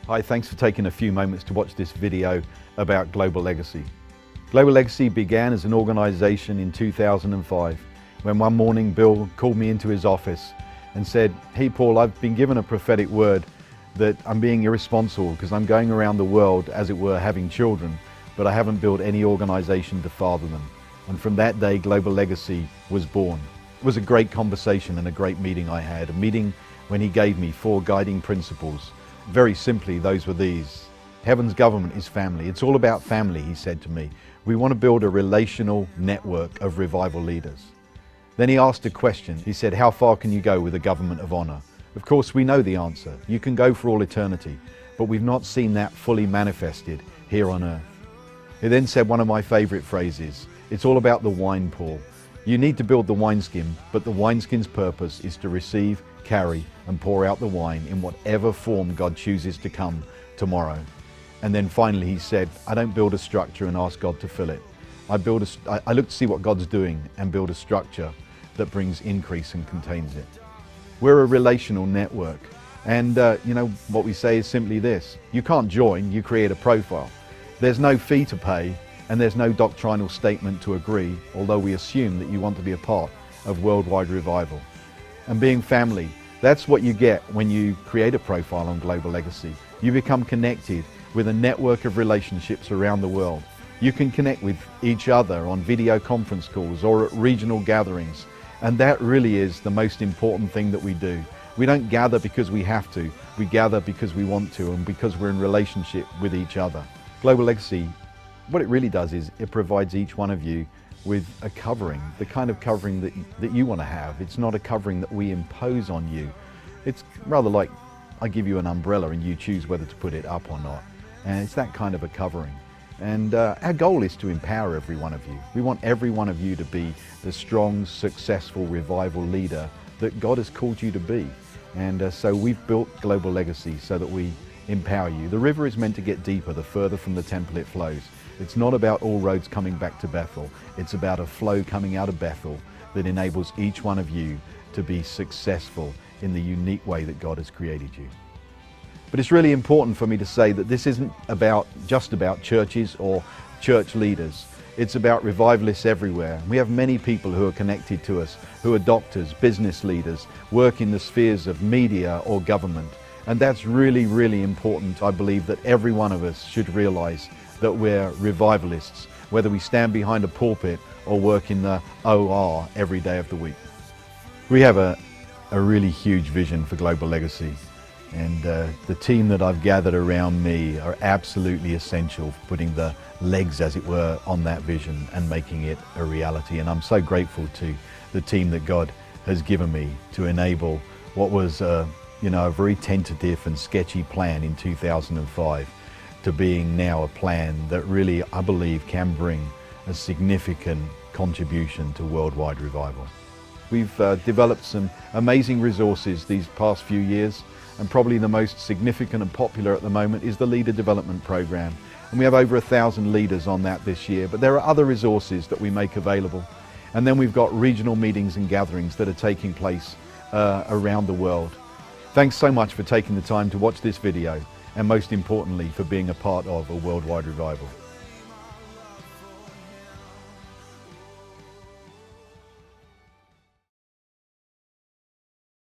Hi, thanks for taking a few moments to watch this video about Global Legacy. Global Legacy began as an organization in 2005 when one morning Bill called me into his office and said, "Hey Paul, I've been given a prophetic word that I'm being irresponsible because I'm going around the world, as it were, having children, but I haven't built any organization to father them." And from that day, Global Legacy was born. It was a great conversation and a great meeting I had, a meeting when he gave me 4 guiding principles. Very simply, those were these. Heaven's government is family. It's all about family, he said to me. We want to build a relational network of revival leaders. Then he asked a question. He said, how far can you go with a government of honor? Of course, we know the answer. You can go for all eternity, but we've not seen that fully manifested here on earth. He then said one of my favorite phrases. It's all about the wine, Paul. You need to build the wineskin, but the wineskin's purpose is to receive, carry, and pour out the wine in whatever form God chooses to come tomorrow. And then finally he said, I don't build a structure and ask God to fill it. I look to see what God's doing and build a structure that brings increase and contains it. We're a relational network. And what we say is simply this. You can't join, you create a profile. There's no fee to pay and there's no doctrinal statement to agree, although we assume that you want to be a part of worldwide revival. And being family, that's what you get when you create a profile on Global Legacy. You become connected with a network of relationships around the world. You can connect with each other on video conference calls or at regional gatherings. And that really is the most important thing that we do. We don't gather because we have to. We gather because we want to and because we're in relationship with each other. Global Legacy, what it really does is it provides each one of you with a covering, the kind of covering that you want to have. It's not a covering that we impose on you. It's rather like I give you an umbrella and you choose whether to put it up or not. And it's that kind of a covering. And our goal is to empower every one of you. We want every one of you to be the strong, successful revival leader that God has called you to be. And so we've built Global Legacy so that we empower you. The river is meant to get deeper the further from the temple it flows. It's not about all roads coming back to Bethel. It's about a flow coming out of Bethel that enables each one of you to be successful in the unique way that God has created you. But it's really important for me to say that this isn't just about churches or church leaders. It's about revivalists everywhere. We have many people who are connected to us, who are doctors, business leaders, work in the spheres of media or government. And that's really, really important. I believe that every one of us should realize that we're revivalists, whether we stand behind a pulpit or work in the OR every day of the week. We have a really huge vision for Global Legacy. And the team that I've gathered around me are absolutely essential for putting the legs, as it were, on that vision and making it a reality. And I'm so grateful to the team that God has given me to enable what was a very tentative and sketchy plan in 2005 to being now a plan that really, I believe, can bring a significant contribution to worldwide revival. We've developed some amazing resources these past few years. And probably the most significant and popular at the moment is the Leader Development Program. And we have over 1,000 leaders on that this year, but there are other resources that we make available. And then we've got regional meetings and gatherings that are taking place around the world. Thanks so much for taking the time to watch this video, and most importantly, for being a part of a worldwide revival.